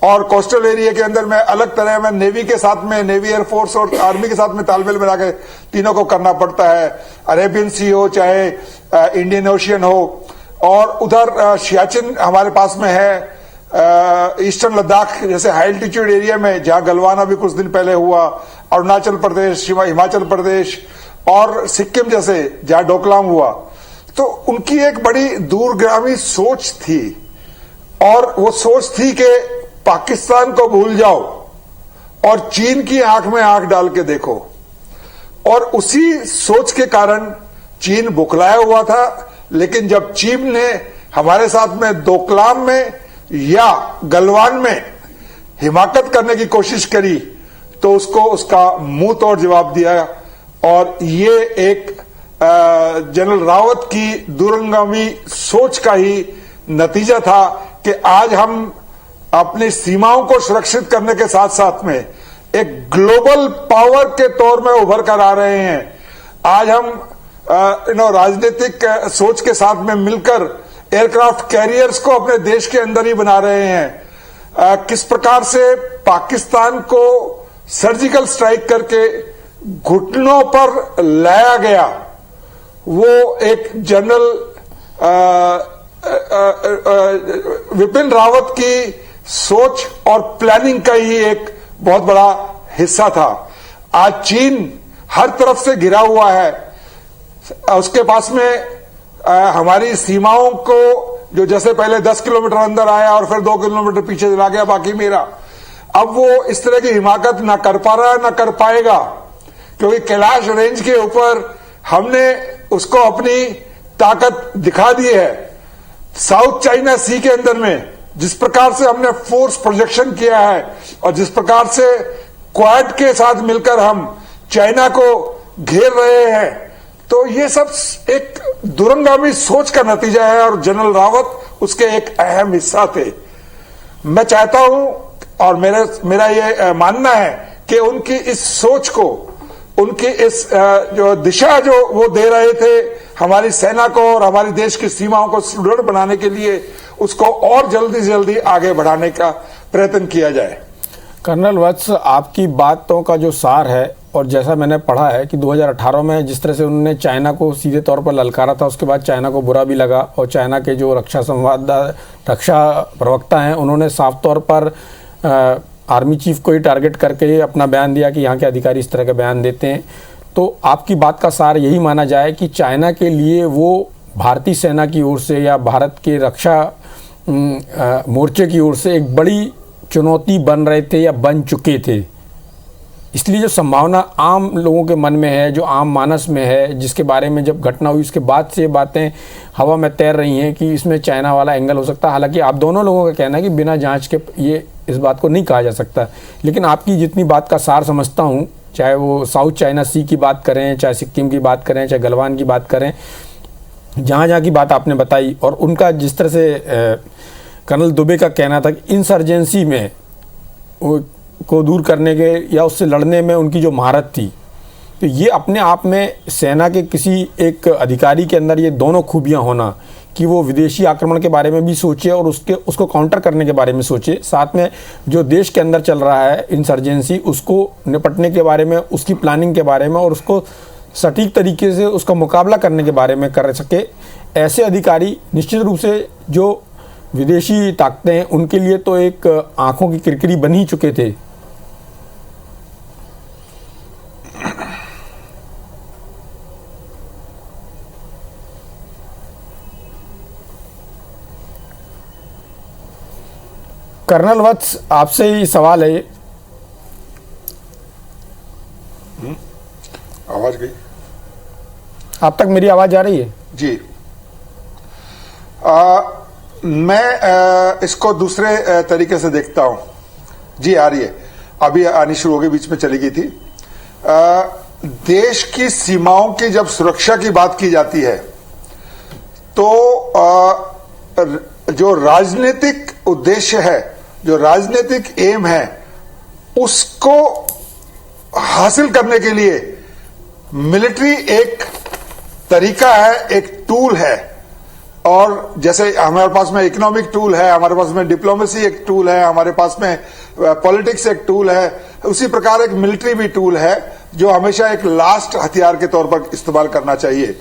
Speaker 6: और कोस्टल एरिया के अंदर में अलग तरह में नेवी के साथ में, नेवी, एयरफोर्स और आर्मी के साथ में तालमेल बना के तीनों को करना पड़ता है। अरेबियन सी हो चाहे इंडियन ओशियन हो, और उधर सियाचिन हमारे पास में है, ईस्टर्न लद्दाख जैसे हाई एल्टीट्यूड एरिया में जहां गलवान अभी कुछ दिन पहले हुआ, अरुणाचल प्रदेश, हिमाचल प्रदेश और सिक्किम जैसे जहां डोकलाम हुआ। तो उनकी एक बड़ी दूरगामी सोच थी और वो सोच थी कि पाकिस्तान को भूल जाओ और चीन की आंख में आंख डाल के देखो। और उसी सोच के कारण चीन बुखलाया हुआ था। लेकिन जब चीन ने हमारे साथ में डोकलाम में या गलवान में हिमाकत करने की कोशिश करी तो उसको उसका मुंह तोड़ जवाब दिया। और ये एक जनरल रावत की दूरगामी सोच का ही नतीजा था कि आज हम अपनी सीमाओं को सुरक्षित करने के साथ साथ में एक ग्लोबल पावर के तौर में उभर कर आ रहे हैं। आज हम राजनीतिक सोच के साथ में मिलकर एयरक्राफ्ट कैरियर्स को अपने देश के अंदर ही बना रहे हैं। किस प्रकार से पाकिस्तान को सर्जिकल स्ट्राइक करके घुटनों पर लाया गया, वो एक जनरल विपिन रावत की सोच और प्लानिंग का ही एक बहुत बड़ा हिस्सा था। आज चीन हर तरफ से घिरा हुआ है। उसके पास में हमारी सीमाओं को जो जैसे पहले 10 किलोमीटर अंदर आया और फिर 2 किलोमीटर पीछे चला गया, बाकी मेरा, अब वो इस तरह की हिमाकत ना कर पा रहा है ना कर पाएगा, क्योंकि कैलाश रेंज के ऊपर हमने उसको अपनी ताकत दिखा दी है। साउथ चाइना सी के अंदर में जिस प्रकार से हमने फोर्स प्रोजेक्शन किया है और जिस प्रकार से क्वाड के साथ मिलकर हम चाइना को घेर रहे हैं, तो ये सब एक दूरगामी सोच का नतीजा है और जनरल रावत उसके एक अहम हिस्सा थे। मैं चाहता हूं और मेरा ये मानना है कि उनकी इस सोच को, उनकी इस जो दिशा जो वो दे रहे थे हमारी सेना को और हमारे देश की सीमाओं को सुदृढ़ बनाने के लिए, उसको और जल्दी से जल्दी आगे बढ़ाने का प्रयत्न किया जाए।
Speaker 2: कर्नल वत्स, आपकी बातों का जो सार है और जैसा मैंने पढ़ा है कि 2018 में जिस तरह से उन्होंने चाइना को सीधे तौर पर ललकारा था, उसके बाद चाइना को बुरा भी लगा और चाइना के जो रक्षा प्रवक्ता हैं उन्होंने साफ तौर पर आर्मी चीफ को ही टारगेट करके अपना बयान दिया कि यहाँ के अधिकारी इस तरह का बयान देते हैं। तो आपकी बात का सार यही माना जाए कि चाइना के लिए वो भारतीय सेना की ओर से या भारत के रक्षा मोर्चे की ओर से एक बड़ी चुनौती बन रहे थे या बन चुके थे। इसलिए जो संभावना आम लोगों के मन में है, जो आम मानस में है, जिसके बारे में जब घटना हुई उसके बाद से ये बातें हवा में तैर रही हैं कि इसमें चाइना वाला एंगल हो सकता है। हालांकि आप दोनों लोगों का कहना है कि बिना जांच के ये इस बात को नहीं कहा जा सकता, लेकिन आपकी जितनी बात का सार समझता हूँ, चाहे वो साउथ चाइना सी की बात करें, चाहे सिक्किम की बात करें, चाहे गलवान की बात करें, जहाँ जहाँ की बात आपने बताई, और उनका जिस तरह से कर्नल दुबे का कहना था कि इंसर्जेंसी में को दूर करने के या उससे लड़ने में उनकी जो महारत थी, तो ये अपने आप में सेना के किसी एक अधिकारी के अंदर ये दोनों खूबियां होना कि वो विदेशी आक्रमण के बारे में भी सोचे और उसको काउंटर करने के बारे में सोचे, साथ में जो देश के अंदर चल रहा है इंसर्जेंसी उसको निपटने के बारे में, उसकी प्लानिंग के बारे में और उसको सटीक तरीके से उसका मुकाबला करने के बारे में कर सके, ऐसे अधिकारी निश्चित रूप से जो विदेशी ताकतें हैं उनके लिए तो एक आंखों की किरकिरी बन ही चुके थे। कर्नल वत्स, आपसे ही सवाल है।
Speaker 6: आवाज गई?
Speaker 2: आप तक मेरी आवाज आ रही है?
Speaker 6: जी। मैं इसको दूसरे तरीके से देखता हूं। जी आ रही है, अभी आनी शुरू हो गई, बीच में चली गई थी। देश की सीमाओं की जब सुरक्षा की बात की जाती है तो जो राजनीतिक उद्देश्य है, जो राजनीतिक एम है, उसको हासिल करने के लिए मिलिट्री एक तरीका है, एक टूल है। और जैसे हमारे पास में इकोनॉमिक टूल है, हमारे पास में डिप्लोमेसी एक टूल है, हमारे पास में पॉलिटिक्स एक टूल है, उसी प्रकार एक मिलिट्री भी टूल है जो हमेशा एक लास्ट हथियार के तौर पर इस्तेमाल करना चाहिए।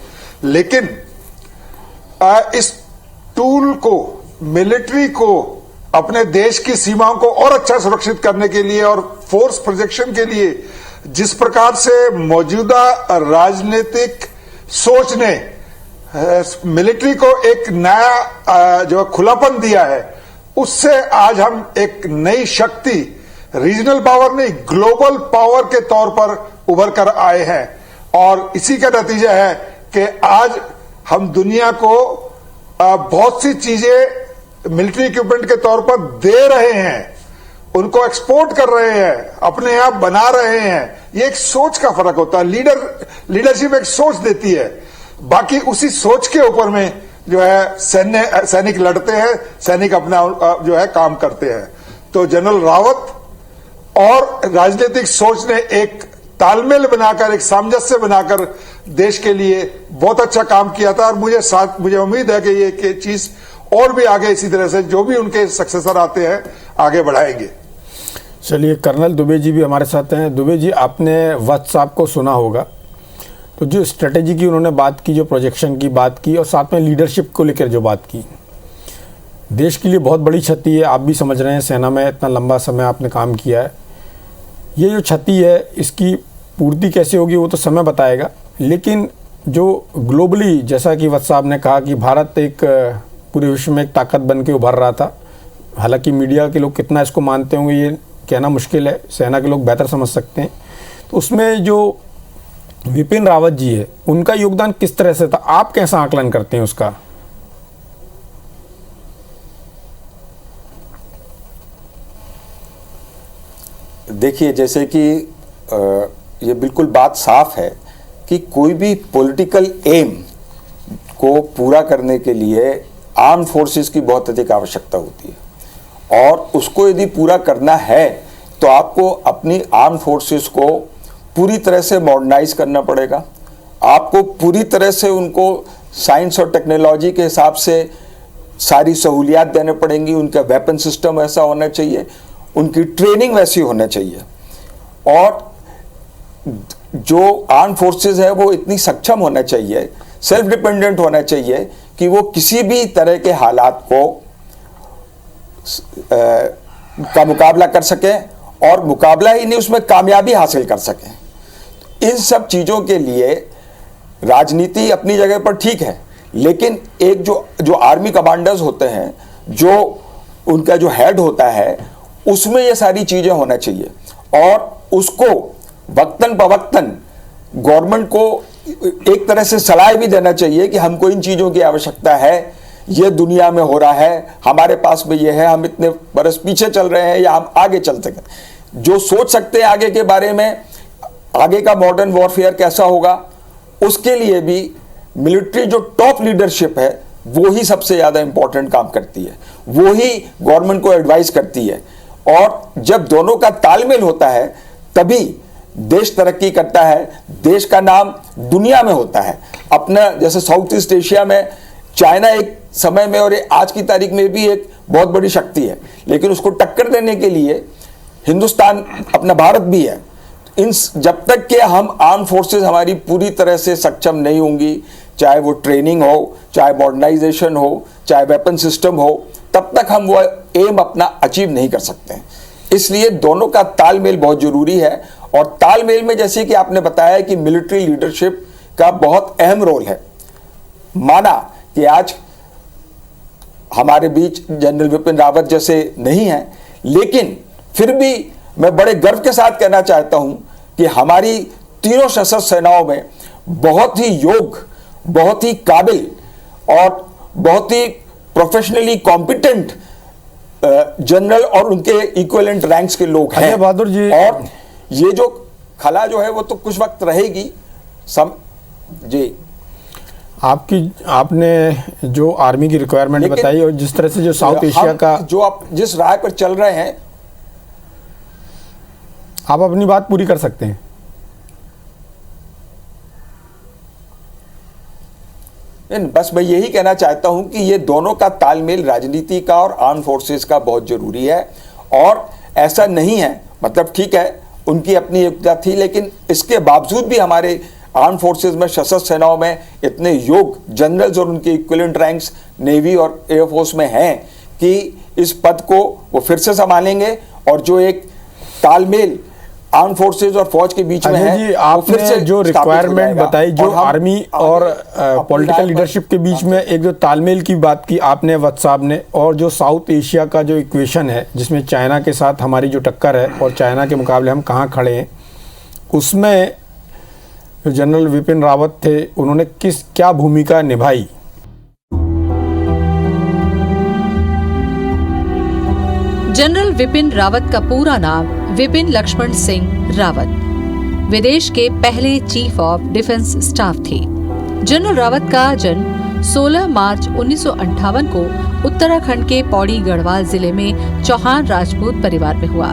Speaker 6: लेकिन इस टूल को, मिलिट्री को अपने देश की सीमाओं को और अच्छा सुरक्षित करने के लिए और फोर्स प्रोजेक्शन के लिए जिस प्रकार से मौजूदा राजनीतिक सोच ने मिलिट्री को एक नया जो खुलापन दिया है, उससे आज हम एक नई शक्ति, रीजनल पावर नहीं ग्लोबल पावर के तौर पर उभर कर आए हैं। और इसी का नतीजा है कि आज हम दुनिया को बहुत सी चीजें मिलिट्री इक्विपमेंट के तौर पर दे रहे हैं, उनको एक्सपोर्ट कर रहे हैं, अपने यहां बना रहे हैं। ये एक सोच का फर्क होता है। लीडरशिप एक सोच देती है, बाकी उसी सोच के ऊपर में जो है सैनिक लड़ते हैं, सैनिक अपना जो है काम करते हैं। तो जनरल रावत और राजनीतिक सोच ने एक तालमेल बनाकर, एक सामंजस्य बनाकर देश के लिए बहुत अच्छा काम किया था। और मुझे उम्मीद है कि ये चीज और भी आगे इसी तरह से जो भी उनके सक्सेसर आते हैं आगे बढ़ाएंगे।
Speaker 2: चलिए, कर्नल दुबे जी भी हमारे साथ हैं। दुबे जी, आपने वत्स साहब को सुना होगा, तो जो स्ट्रेटेजी की उन्होंने बात की, जो प्रोजेक्शन की बात की और साथ में लीडरशिप को लेकर जो बात की, देश के लिए बहुत बड़ी क्षति है। आप भी समझ रहे हैं, सेना में इतना लंबा समय आपने काम किया है। ये जो क्षति है इसकी पूर्ति कैसे होगी वो तो समय बताएगा, लेकिन जो ग्लोबली, जैसा कि वत्स साहब ने कहा कि भारत एक पूरे विश्व में एक ताकत बन के उभर रहा था। हालांकि मीडिया के लोग कितना इसको मानते होंगे ये कहना मुश्किल है, सेना के लोग बेहतर समझ सकते हैं। तो उसमें जो विपिन रावत जी है, उनका योगदान किस तरह से था, आप कैसा आकलन करते हैं उसका?
Speaker 5: देखिए, जैसे कि ये बिल्कुल बात साफ है कि कोई भी पॉलिटिकल एम को पूरा करने के लिए आर्म फोर्सेस की बहुत अधिक आवश्यकता होती है। और उसको यदि पूरा करना है तो आपको अपनी आर्म फोर्सेस को पूरी तरह से मॉडर्नाइज करना पड़ेगा। आपको पूरी तरह से उनको साइंस और टेक्नोलॉजी के हिसाब से सारी सहूलियात देने पड़ेंगी। उनका वेपन सिस्टम ऐसा होना चाहिए, उनकी ट्रेनिंग वैसी होना चाहिए। और जो आर्म फोर्सेस है वो इतनी सक्षम होना चाहिए, सेल्फ डिपेंडेंट होना चाहिए कि वो किसी भी तरह के हालात को का मुकाबला कर सकें और मुकाबला ही नहीं उसमें कामयाबी हासिल कर सकें। इन सब चीज़ों के लिए राजनीति अपनी जगह पर ठीक है, लेकिन एक जो आर्मी कमांडर्स होते हैं, जो उनका जो हेड होता है, उसमें ये सारी चीज़ें होना चाहिए और उसको वक्तन बवक्तन गवर्नमेंट को एक तरह से सलाह भी देना चाहिए कि हमको इन चीज़ों की आवश्यकता है, ये दुनिया में हो रहा है, हमारे पास में ये है, हम इतने बरस पीछे चल रहे हैं या हम आगे चल सकें। जो सोच सकते हैं आगे के बारे में, आगे का मॉडर्न वॉरफेयर कैसा होगा, उसके लिए भी मिलिट्री जो टॉप लीडरशिप है वो ही सबसे ज़्यादा इंपॉर्टेंट काम करती है, वो ही गवर्नमेंट को एडवाइस करती है। और जब दोनों का तालमेल होता है तभी देश तरक्की करता है, देश का नाम दुनिया में होता है। अपना जैसे साउथ ईस्ट एशिया में चाइना एक समय में और आज की तारीख में भी एक बहुत बड़ी शक्ति है, लेकिन उसको टक्कर देने के लिए हिंदुस्तान, अपना भारत भी है। जब तक कि हम आर्म फोर्सेस हमारी पूरी तरह से सक्षम नहीं होंगी, चाहे वो ट्रेनिंग हो, चाहे मॉडर्नाइजेशन हो, चाहे वेपन सिस्टम हो, तब तक हम वो एम अपना अचीव नहीं कर सकते हैं। इसलिए दोनों का तालमेल बहुत जरूरी है और तालमेल में जैसे कि आपने बताया कि मिलिट्री लीडरशिप का बहुत अहम रोल है। माना कि आज हमारे बीच जनरल विपिन रावत जैसे नहीं हैं, लेकिन फिर भी मैं बड़े गर्व के साथ कहना चाहता हूं कि हमारी तीनों सशस्त्र सेनाओं में बहुत ही योग्य, बहुत ही काबिल और बहुत ही प्रोफेशनली कॉम्पिटेंट जनरल और उनके इक्विवेलेंट रैंक्स के लोग हैं।
Speaker 2: बहादुर जी,
Speaker 5: और ये जो खला जो है वो तो कुछ वक्त रहेगी जी।
Speaker 2: आपने जो आर्मी की रिक्वायरमेंट बताई और जिस तरह से जो साउथ एशिया का,
Speaker 5: जो आप जिस राय पर चल रहे हैं,
Speaker 2: आप अपनी बात पूरी कर सकते हैं।
Speaker 5: बस मैं यही कहना चाहता हूं कि ये दोनों का तालमेल राजनीति का और आर्म फोर्सेस का बहुत जरूरी है। और ऐसा नहीं है, मतलब ठीक है उनकी अपनी योग्यता थी, लेकिन इसके बावजूद भी हमारे आर्म फोर्सेस में, सशस्त्र सेनाओं में इतने योग्य जनरल्स और उनके इक्विवेलेंट रैंक्स नेवी और एयरफोर्स में हैं कि इस पद को वो फिर से संभालेंगे। और जो एक तालमेल आर्म फोर्सेस और फौज के बीच में है,
Speaker 2: जी, आपने जो रिक्वायरमेंट बताई, जो आर्मी और पॉलिटिकल लीडरशिप के बीच में एक जो तालमेल की बात की आपने वत्स साहब ने, और जो साउथ एशिया का जो इक्वेशन है जिसमें चाइना के साथ हमारी जो टक्कर है और चाइना के मुकाबले हम कहाँ खड़े हैं, उसमें जो जनरल विपिन रावत थे उन्होंने क्या भूमिका निभाई?
Speaker 7: जनरल विपिन रावत का पूरा नाम विपिन लक्ष्मण सिंह रावत विदेश के पहले चीफ ऑफ डिफेंस स्टाफ थे। जनरल रावत का जन्म 16 मार्च 1958 को उत्तराखंड के पौड़ी गढ़वाल जिले में चौहान राजपूत परिवार में हुआ।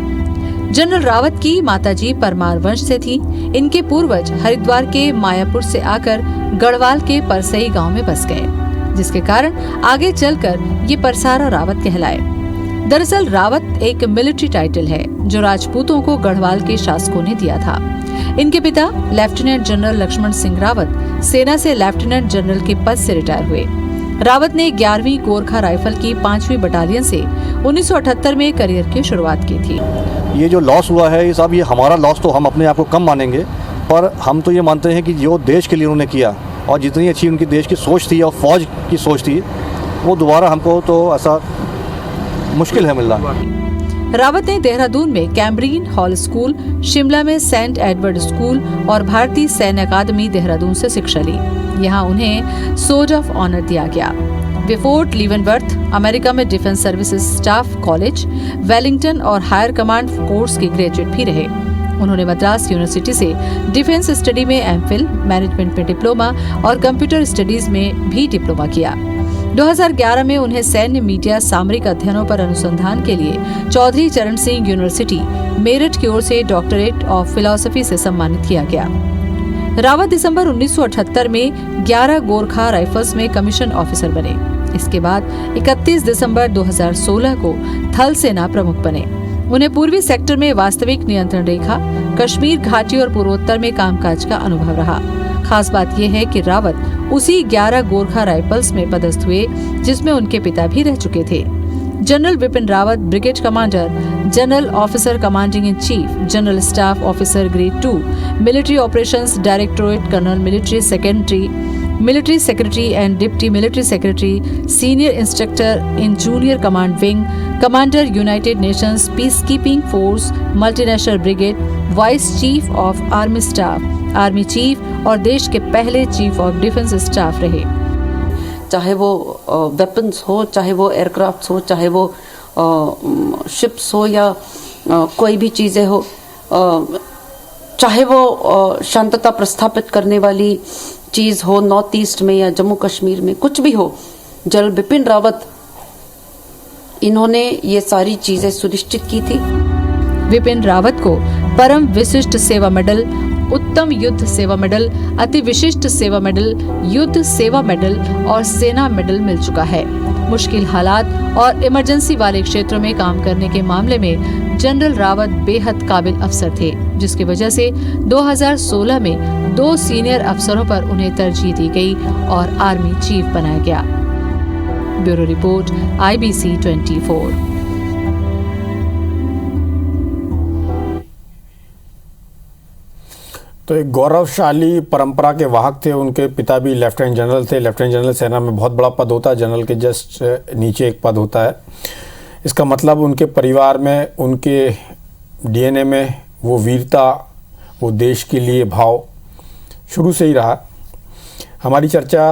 Speaker 7: जनरल रावत की माताजी परमार वंश से थी। इनके पूर्वज हरिद्वार के मायापुर से आकर गढ़वाल के परसई गांव में बस गए, जिसके कारण आगे चलकर ये परसारा रावत कहलाए। दरअसल रावत एक मिलिट्री टाइटल है जो राजपूतों को गढ़वाल के शासकों ने दिया था। इनके पिता लेफ्टिनेंट जनरल लक्ष्मण सिंह रावत सेना से लेफ्टिनेंट जनरल के पद से रिटायर हुए। रावत ने 11वीं गोरखा राइफल की 5वीं बटालियन से 1978 में करियर की शुरुआत की थी।
Speaker 4: ये जो लॉस हुआ है ये सब, ये हमारा लॉस तो हम अपने आप को कम मानेंगे, पर हम तो ये मानते हैं कि जो देश के लिए उन्होंने किया और जितनी अच्छी उनकी देश की सोच थी और फौज की सोच थी, वो दोबारा हमको तो ऐसा मुश्किल है मिलना।
Speaker 7: रावत ने देहरादून में कैम्ब्रियन हॉल स्कूल, शिमला में सेंट एडवर्ड स्कूल और भारतीय सैन्य अकादमी देहरादून से शिक्षा ली। यहाँ उन्हें सोल्जर ऑफ ऑनर दिया गया। वे फोर्ट लीवनवर्थ, अमेरिका में defence services staff college, Wellington और हायर कमांड कोर्स के ग्रेजुएट भी रहे। उन्होंने मद्रास यूनिवर्सिटी से डिफेंस स्टडी में एमफिल, मैनेजमेंट में डिप्लोमा और कंप्यूटर स्टडीज में भी डिप्लोमा किया। 2011 में उन्हें सैन्य मीडिया सामरिक अध्ययनों पर अनुसंधान के लिए चौधरी चरण सिंह यूनिवर्सिटी मेरठ की ओर से डॉक्टरेट ऑफ फिलॉसफी से सम्मानित किया गया। रावत दिसंबर 1978 में 11 गोरखा राइफल्स में कमीशन ऑफिसर बने। इसके बाद 31 दिसंबर 2016 को थल सेना प्रमुख बने। उन्हें पूर्वी सेक्टर में वास्तविक नियंत्रण रेखा, कश्मीर घाटी और पूर्वोत्तर में कामकाज का अनुभव रहा। खास बात यह है कि रावत उसी 11 गोरखा राइफल्स में पदस्थ हुए जिसमें उनके पिता भी रह चुके थे। General Bipin Rawat brigade commander, general officer commanding in chief, general staff officer grade 2, military operations directorate colonel, military secretary and deputy military secretary, senior instructor in junior command wing, commander United Nations peace keeping force multinational brigade, vice chief of army staff, army chief और देश के पहले चीफ ऑफ डिफेंस स्टाफ रहे।
Speaker 8: चाहे वो वेपन्स हो, चाहे वो एयरक्राफ्ट्स हो, चाहे वो शिप्स हो या कोई भी चीज़ें हो, चाहे वो शांतता प्रस्थापित करने वाली चीज़ हो नॉर्थ ईस्ट में या जम्मू कश्मीर में, कुछ भी हो, जनरल बिपिन रावत इन्होंने ये सारी चीज़ें सुनिश्चित की थी।
Speaker 7: विपिन रावत को परम विशिष्ट सेवा मेडल, उत्तम युद्ध सेवा मेडल, अति विशिष्ट सेवा मेडल, युद्ध सेवा मेडल और सेना मेडल मिल चुका है। मुश्किल हालात और इमरजेंसी वाले क्षेत्रों में काम करने के मामले में जनरल रावत बेहद काबिल अफसर थे, जिसकी वजह से 2016 में 2 सीनियर अफसरों पर उन्हें तरजीह दी गई और आर्मी चीफ बनाया गया। Bureau report, IBC 24।
Speaker 2: तो एक गौरवशाली परंपरा के वाहक थे। उनके पिता भी लेफ्टिनेंट जनरल थे। लेफ्टिनेंट जनरल सेना में बहुत बड़ा पद होता है, जनरल के जस्ट नीचे एक पद होता है। इसका मतलब उनके परिवार में, उनके DNA में वो वीरता, वो देश के लिए भाव शुरू से ही रहा। हमारी चर्चा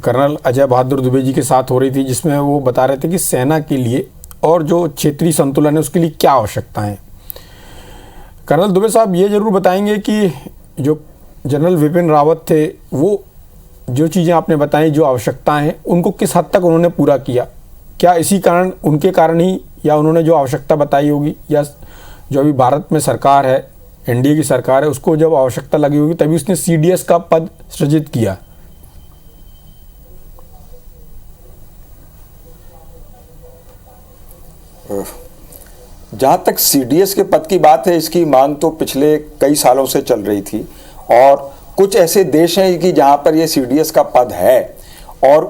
Speaker 2: कर्नल अजय बहादुर दुबे जी के साथ हो रही थी, जिसमें वो बता रहे थे कि सेना के लिए और जो क्षेत्रीय संतुलन है उसके लिए क्या आवश्यकताएं हैं। कर्नल दुबे साहब ये ज़रूर बताएंगे कि जो जनरल विपिन रावत थे, वो जो चीज़ें आपने बताई, जो आवश्यकताएं हैं, उनको किस हद तक उन्होंने पूरा किया? क्या इसी कारण, उनके कारण ही, या उन्होंने जो आवश्यकता बताई होगी, या जो अभी भारत में सरकार है, NDA की सरकार है, उसको जब आवश्यकता लगी होगी तभी उसने CDS का पद सृजित किया?
Speaker 5: जहाँ तक CDS के पद की बात है, इसकी मांग तो पिछले कई सालों से चल रही थी और कुछ ऐसे देश हैं कि जहाँ पर ये CDS का पद है और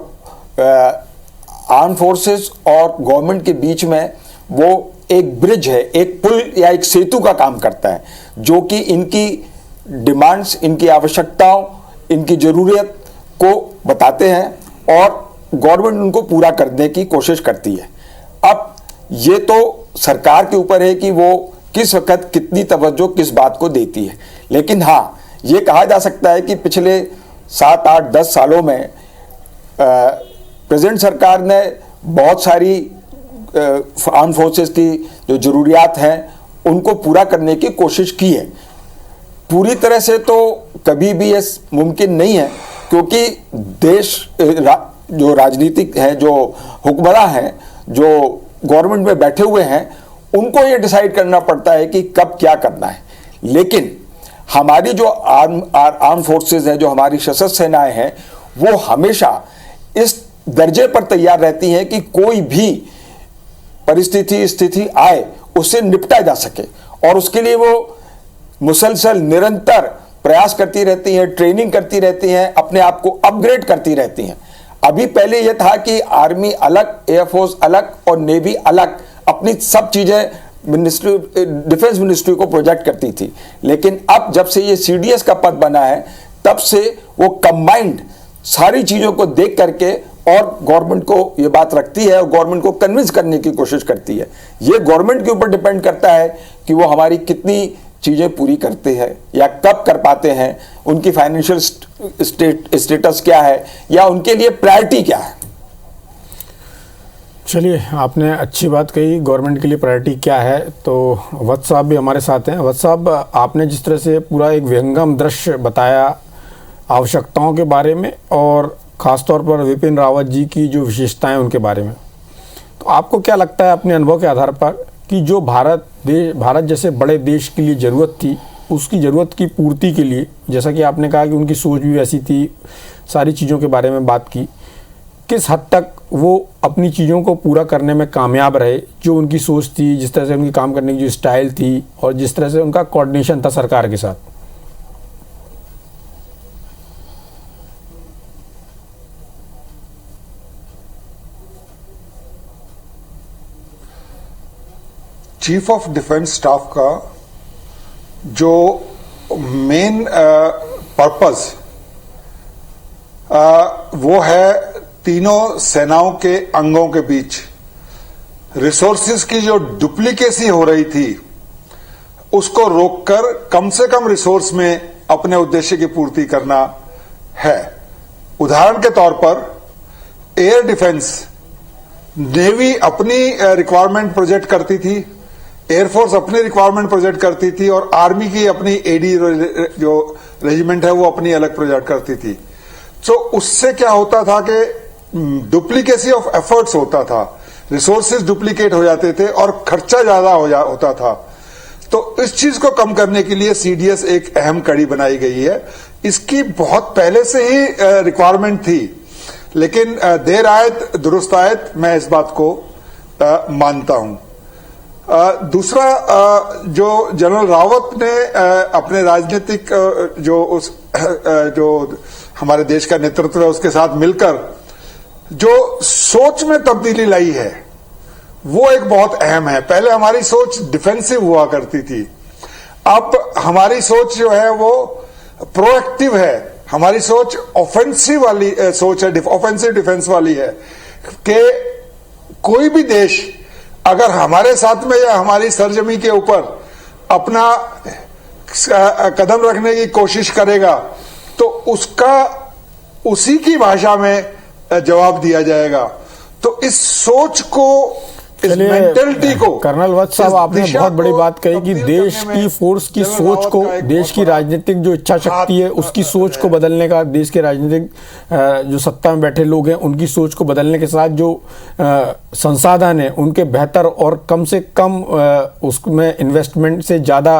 Speaker 5: आर्म फोर्सेस और गवर्नमेंट के बीच में वो एक ब्रिज है, एक पुल या एक सेतु का काम करता है, जो कि इनकी डिमांड्स, इनकी आवश्यकताओं, इनकी ज़रूरत को बताते हैं और गवर्नमेंट उनको पूरा करने की कोशिश करती है। अब ये तो सरकार के ऊपर है कि वो किस वक्त कितनी तवज्जो किस बात को देती है, लेकिन हाँ, ये कहा जा सकता है कि पिछले 7, 8, 10 सालों में प्रेजेंट सरकार ने बहुत सारी आर्म फोर्सेस की जो ज़रूरियात हैं उनको पूरा करने की कोशिश की है। पूरी तरह से तो कभी भी ये मुमकिन नहीं है, क्योंकि देश जो राजनीतिक है, जो हुक्मरान हैं, जो गवर्नमेंट में बैठे हुए हैं, उनको ये डिसाइड करना पड़ता है कि कब क्या करना है। लेकिन हमारी जो आर्म फोर्सेस हैं, जो हमारी सशस्त्र सेनाएं हैं, वो हमेशा इस दर्जे पर तैयार रहती हैं कि कोई भी परिस्थिति, स्थिति आए, उससे निपटा जा सके, और उसके लिए वो मुसलसल निरंतर प्रयास करती रहती हैं, ट्रेनिंग करती रहती हैं, अपने आप को अपग्रेड करती रहती हैं। अभी पहले यह था कि आर्मी अलग, एयरफोर्स अलग और नेवी अलग अपनी सब चीज़ें मिनिस्ट्री, डिफेंस मिनिस्ट्री को प्रोजेक्ट करती थी, लेकिन अब जब से ये CDS का पद बना है, तब से वो कंबाइंड सारी चीज़ों को देख करके और गवर्नमेंट को ये बात रखती है और गवर्नमेंट को कन्विंस करने की कोशिश करती है। ये गवर्नमेंट के ऊपर डिपेंड करता है कि वो हमारी कितनी चीज़ें पूरी करते हैं या कब कर पाते हैं, उनकी फाइनेंशियल स्टेटस क्या है या उनके लिए प्रायोरिटी क्या है।
Speaker 2: चलिए, आपने अच्छी बात कही, गवर्नमेंट के लिए प्रायोरिटी क्या है। तो वत्स साहब भी हमारे साथ हैं। वत्स साहब, आपने जिस तरह से पूरा एक विहंगम दृश्य बताया आवश्यकताओं के बारे में और ख़ासतौर पर विपिन रावत जी की जो विशेषताएं उनके बारे में, तो आपको क्या लगता है अपने अनुभव के आधार पर कि जो भारत जैसे बड़े देश के लिए ज़रूरत थी, उसकी ज़रूरत की पूर्ति के लिए, जैसा कि आपने कहा कि उनकी सोच भी वैसी थी, सारी चीज़ों के बारे में बात की, किस हद तक वो अपनी चीज़ों को पूरा करने में कामयाब रहे। जो उनकी सोच थी, जिस तरह से उनकी काम करने की जो स्टाइल थी और जिस तरह से उनका कोऑर्डिनेशन था सरकार के साथ।
Speaker 6: चीफ ऑफ डिफेंस स्टाफ का जो मेन पर्पस वो है तीनों सेनाओं के अंगों के बीच रिसोर्सेज की जो डुप्लीकेसी हो रही थी उसको रोककर कम से कम रिसोर्स में अपने उद्देश्य की पूर्ति करना है। उदाहरण के तौर पर एयर डिफेंस, नेवी अपनी रिक्वायरमेंट प्रोजेक्ट करती थी, एयरफोर्स अपनी रिक्वायरमेंट प्रोजेक्ट करती थी और आर्मी की अपनी एडी जो रेजिमेंट है वो अपनी अलग प्रोजेक्ट करती थी। तो उससे क्या होता था कि डुप्लीकेसी ऑफ एफर्ट्स होता था, रिसोर्सेज डुप्लीकेट हो जाते थे और खर्चा ज्यादा होता था। तो इस चीज को कम करने के लिए सीडीएस एक अहम कड़ी बनाई गई है। इसकी बहुत पहले से ही रिक्वायरमेंट थी, लेकिन देर आयत दुरुस्त आयत, मैं इस बात को मानता हूं। दूसरा, जो जनरल रावत ने अपने राजनीतिक जो हमारे देश का नेतृत्व है उसके साथ मिलकर जो सोच में तब्दीली लाई है वो एक बहुत अहम है। पहले हमारी सोच डिफेंसिव हुआ करती थी, अब हमारी सोच जो है वो प्रोएक्टिव है। हमारी सोच ऑफेंसिव वाली सोच है, ऑफेंसिव डिफेंस वाली है कि कोई भी देश अगर हमारे साथ में या हमारी सरजमी के ऊपर अपना कदम रखने की कोशिश करेगा तो उसका उसी की भाषा में जवाब दिया जाएगा। तो इस सोच को, इस मेंटलिटी को,
Speaker 2: कर्नल वत्स साहब आपने बहुत बड़ी बात कही कि देश की फोर्स की सोच को, देश की राजनीतिक जो इच्छा शक्ति है उसकी सोच को बदलने का, देश के राजनीतिक जो सत्ता में बैठे लोग हैं उनकी सोच को बदलने के साथ जो संसाधन है उनके बेहतर और कम से कम उसमें इन्वेस्टमेंट से ज़्यादा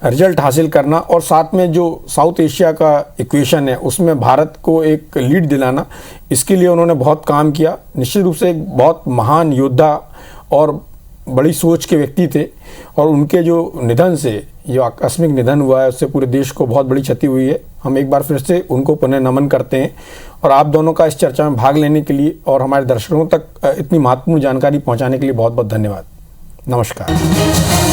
Speaker 2: रिजल्ट हासिल करना, और साथ में जो साउथ एशिया का इक्वेशन है उसमें भारत को एक लीड दिलाना, इसके लिए उन्होंने बहुत काम किया। निश्चित रूप से एक बहुत महान योद्धा और बड़ी सोच के व्यक्ति थे, और उनके जो निधन से, जो आकस्मिक निधन हुआ है उससे पूरे देश को बहुत बड़ी क्षति हुई है। हम एक बार फिर से उनको पुनः नमन करते हैं, और आप दोनों का इस चर्चा में भाग लेने के लिए और हमारे दर्शकों तक इतनी महत्वपूर्ण जानकारी पहुंचाने के लिए बहुत बहुत धन्यवाद। नमस्कार।